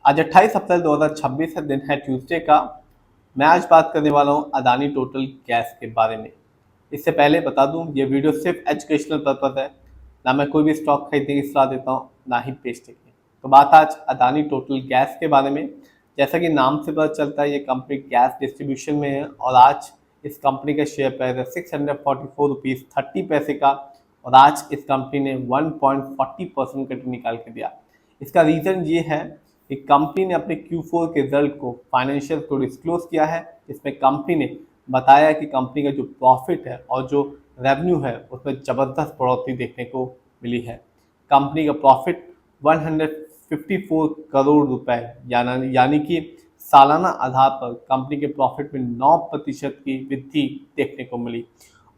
आज 28 अप्रैल 2026 है, दिन है ट्यूसडे का। मैं आज बात करने वाला हूँ अदानी टोटल गैस के बारे में। इससे पहले बता दूँ, ये वीडियो सिर्फ एजुकेशनल पर्पज है। ना मैं कोई भी स्टॉक खरीदने की सलाह देता हूँ, ना ही बेचने की। तो बात आज अदानी टोटल गैस के बारे में। जैसा कि नाम से पता चलता है, ये कंपनी गैस डिस्ट्रीब्यूशन में है और आज इस कंपनी का शेयर प्राइस है 644 रुपीज़ 30 पैसे का। और आज इस कंपनी ने 1.40% का निकाल के दिया। इसका रीज़न ये है कि कंपनी ने अपने Q4 के रिजल्ट को, फाइनेंशियल को डिस्क्लोज किया है। इसमें कंपनी ने बताया कि कंपनी का जो प्रॉफिट है और जो रेवेन्यू है उसमें ज़बरदस्त बढ़ोतरी देखने को मिली है। कंपनी का प्रॉफिट 154 करोड़ रुपए यानी कि सालाना आधार पर कंपनी के प्रॉफिट में 9% की वृद्धि देखने को मिली।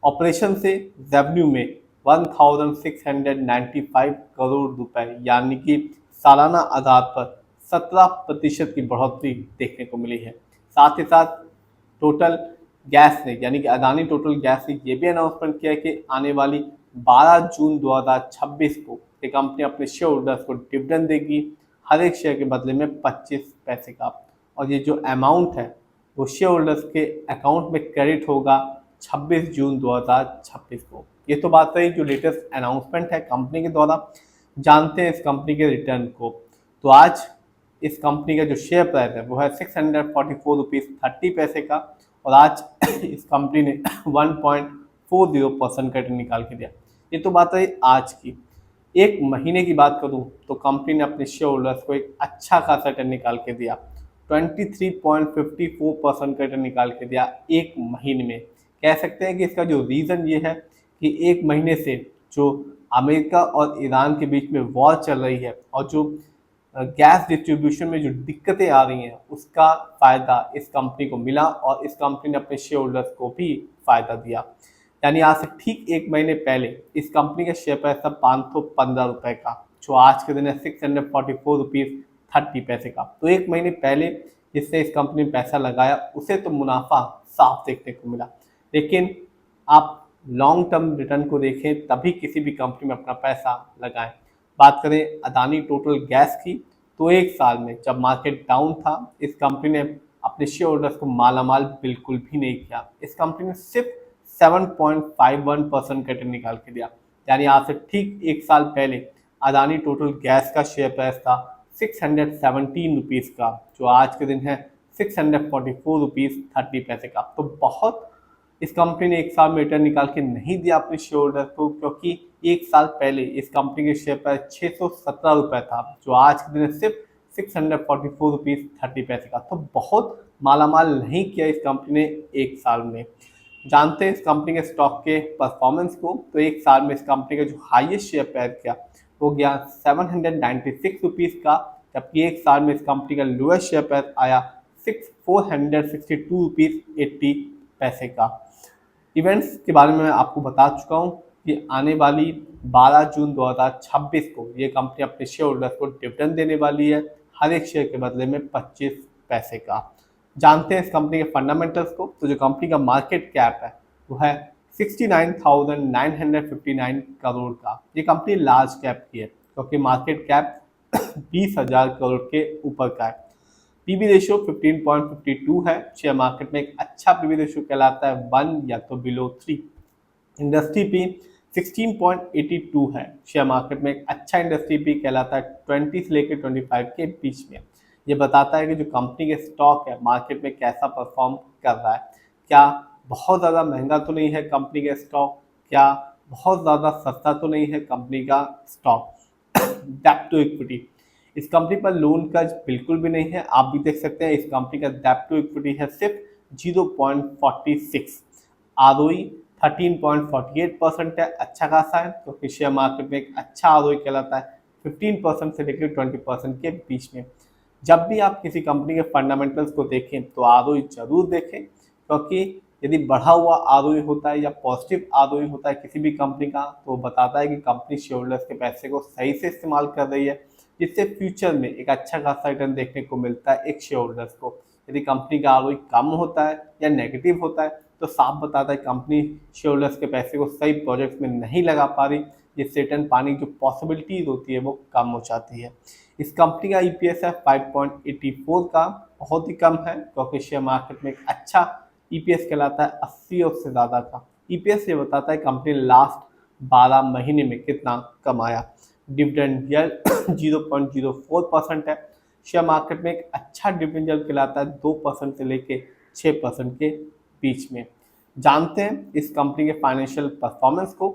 ऑपरेशन से रेवेन्यू में 1695 करोड़ रुपए यानी कि सालाना आधार पर 17% की बढ़ोतरी देखने को मिली है। साथ ही साथ टोटल गैस ने यानी कि अदानी टोटल गैस ने यह भी अनाउंसमेंट किया कि आने वाली 12 जून 2026 को ये कंपनी अपने शेयर होल्डर्स को डिविडेंड देगी, हर एक शेयर के बदले में 25 पैसे का। और ये जो अमाउंट है वो शेयर होल्डर्स के अकाउंट में क्रेडिट होगा 26 जून 2026 को। ये तो बात रही जो लेटेस्ट अनाउंसमेंट है कंपनी के द्वारा। जानते हैं इस कंपनी के रिटर्न को। तो आज इस कंपनी का जो शेयर प्राइस है वो है 644 रुपीज़ 30 पैसे का। और आज इस कंपनी ने 1.40% का रिटर्न निकाल के दिया। ये तो बात रही आज की। एक महीने की बात करूं तो कंपनी ने अपने शेयर होल्डर्स को एक अच्छा खासा रिटर्न निकाल के दिया। 23.54% का रिटर्न निकाल के दिया एक महीने में। कह सकते हैं कि इसका जो रीज़न ये है कि एक महीने से जो अमेरिका और ईरान के बीच में वॉर चल रही है और जो गैस डिस्ट्रीब्यूशन में जो दिक्कतें आ रही हैं उसका फ़ायदा इस कंपनी को मिला और इस कंपनी ने अपने शेयर होल्डर्स को भी फ़ायदा दिया। यानी आज से ठीक एक महीने पहले इस कंपनी का शेयर प्राइस था 515 रुपये का, जो आज के दिन है 644 रुपीज़ 30 पैसे का। तो एक महीने पहले जिसने इस कंपनी में पैसा लगाया उसे तो मुनाफा साफ देखने को मिला। लेकिन आप लॉन्ग टर्म रिटर्न को देखें तभी किसी भी कंपनी में अपना पैसा लगाएं। बात करें अदानी टोटल गैस की, तो एक साल में जब मार्केट डाउन था इस कंपनी ने अपने शेयर होल्डर्स को मालामाल बिल्कुल भी नहीं किया। इस कंपनी ने सिर्फ 7.51% का रिटर्न निकाल के दिया। यानी आज से ठीक एक साल पहले अदानी टोटल गैस का शेयर प्राइस था 617 रुपीज़ का, जो आज के दिन है 644 रुपीज़ 30 पैसे का। तो बहुत इस कंपनी ने एक साल में रिटर्न निकाल के नहीं दिया अपने शेयर होल्डर को, क्योंकि एक साल पहले इस कंपनी के शेयर प्राइस 617 रुपये था, जो आज के दिन सिर्फ 644 रुपीज़ 30 पैसे का। तो बहुत मालामाल नहीं किया इस कंपनी ने एक साल में। जानते हैं इस कंपनी के स्टॉक के परफॉर्मेंस को, तो एक साल में इस कंपनी का जो हाईएस्ट शेयर प्राइस गया वो गया 796 रुपीज़ का, जबकि एक साल में इस कंपनी का लोएस्ट शेयर प्राइस आया 462 रुपीज़ 80 पैसे का। इवेंट्स के बारे में मैं आपको बता चुका हूँ कि आने वाली 12 जून 2026 को ये कंपनी अपने शेयर होल्डर्स को डिविडेंड देने वाली है, हर एक शेयर के बदले में 25 पैसे का। जानते हैं इस कंपनी के फंडामेंटल्स को, तो जो कंपनी का मार्केट कैप है वो है 69,959 करोड़ का। ये कंपनी लार्ज कैप की है क्योंकि मार्केट कैप 20,000 करोड़ के ऊपर का है। पीबी रेशियो 15.52 है। शेयर मार्केट में एक अच्छा पीबी रेशियो कहलाता है 1 या तो बिलो 3। इंडस्ट्री पी 16.82 है। शेयर मार्केट में एक अच्छा इंडस्ट्री पी कहलाता है 20 से लेकर 25 के बीच में। ये बताता है कि जो कंपनी के स्टॉक है मार्केट में कैसा परफॉर्म कर रहा है। क्या बहुत ज़्यादा महंगा तो नहीं है कंपनी का स्टॉक, क्या बहुत ज़्यादा सस्ता तो नहीं है कंपनी का स्टॉक। डेप्ट टू इक्विटी, इस कंपनी पर लोन कर्ज बिल्कुल भी नहीं है। आप भी देख सकते हैं इस कंपनी का डेप्ट टू इक्विटी है सिर्फ 0.46। आरओई 13.48% है, अच्छा खासा है क्योंकि शेयर मार्केट में एक अच्छा आरओई कहलाता है 15% से लेकर 20% के बीच में। जब भी आप किसी कंपनी के फंडामेंटल्स को देखें तो आरओई जरूर देखें, क्योंकि यदि बढ़ा हुआ आरओई होता है या पॉजिटिव आरओई होता है किसी भी कंपनी का, तो बताता है कि कंपनी शेयर होल्डर्स के पैसे को सही से इस्तेमाल कर रही है, जिससे फ्यूचर में एक अच्छा खासा रिटर्न देखने को मिलता है एक शेयर होल्डर्स को। यदि कंपनी का आरओई कम होता है या नेगेटिव होता है तो साफ बताता है कंपनी शेयर होल्डर्स के पैसे को सही प्रोजेक्ट्स में नहीं लगा पा रही, जिससे रिटर्न पाने की जो पॉसिबिलिटीज होती है वो कम हो जाती है। इस कंपनी का ईपीएस है 5.84 का, बहुत ही कम है क्योंकि शेयर मार्केट में एक अच्छा ईपीएस कहलाता है 80 और से ज़्यादा का। ईपीएस ये बताता है कंपनी लास्ट 12 महीने में कितना कमाया। डिविडेंड यील्ड 0.04% है। शेयर मार्केट में एक अच्छा डिविडेंड यील्ड कहलाता है 2% से लेके 6% के बीच में। जानते हैं इस कंपनी के फाइनेंशियल परफॉर्मेंस को।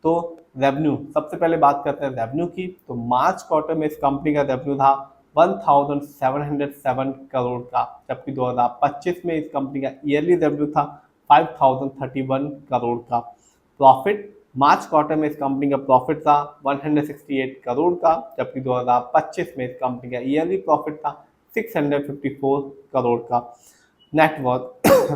तो रेवेन्यू, सबसे पहले बात करते हैं रेवेन्यू की। तो मार्च क्वार्टर में इस कंपनी का रेवेन्यू था 1707 करोड़ का, जबकि 2025 में इस कंपनी का ईयरली रेवेन्यू था 5031 करोड़ का। प्रॉफिट, मार्च क्वार्टर में इस कंपनी का प्रॉफिट था 168 करोड़ का, जबकि 2025 में इस कंपनी का ईयरली प्रॉफिट था 654 करोड़ का। नेटवर्थ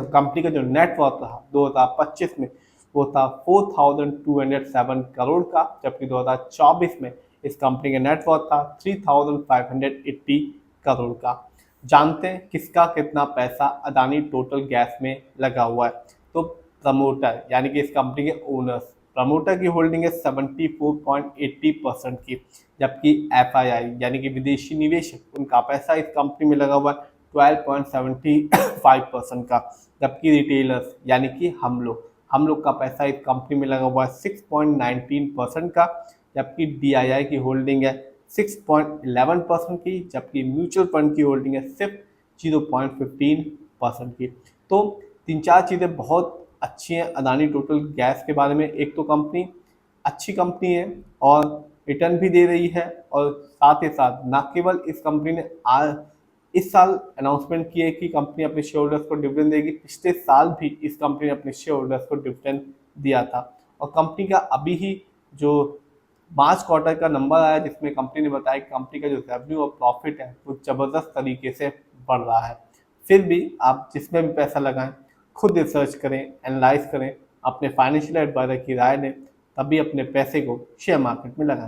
कंपनी का जो नेटवर्थ रहा 2025 में वो था 4207 करोड़ का, जबकि 2024 में इस कंपनी का नेटवर्थ था 3580 करोड़ का। जानते हैं किसका कितना पैसा अदानी टोटल गैस में लगा हुआ है। तो प्रमोटर यानी कि इस कंपनी के ओनर्स, प्रमोटर की होल्डिंग है 74.80% की, जबकि एफआईआई यानी कि विदेशी निवेशक उनका पैसा इस कंपनी में लगा हुआ है 12.75% का, जबकि रिटेलर्स यानी कि हम लोग का पैसा इस कंपनी में लगा हुआ है 6.19% का, जबकि डीआईआई की होल्डिंग है 6.11% की, जबकि म्यूचुअल फंड की होल्डिंग है सिर्फ 0.15% की। तो तीन चार चीज़ें बहुत अच्छी हैं अदानी टोटल गैस के बारे में। एक तो कंपनी अच्छी कंपनी है और रिटर्न भी दे रही है, और साथ ही साथ न केवल इस कंपनी ने इस साल अनाउंसमेंट की है कि कंपनी अपने शेयर होल्डर्स को डिविडेंड देगी, पिछले साल भी इस कंपनी ने अपने शेयर होल्डर्स को डिविडेंड दिया था। और कंपनी का अभी ही जो मार्च क्वार्टर का नंबर आया जिसमें कंपनी ने बताया कि कंपनी का जो रेवेन्यू और प्रॉफिट है वो ज़बरदस्त तरीके से बढ़ रहा है। फिर भी आप जिसमें भी पैसा लगाएं खुद रिसर्च करें, एनालाइज करें, अपने फाइनेंशियल एडवाइजर की राय लें, तभी अपने पैसे को शेयर मार्केट में लगाएं।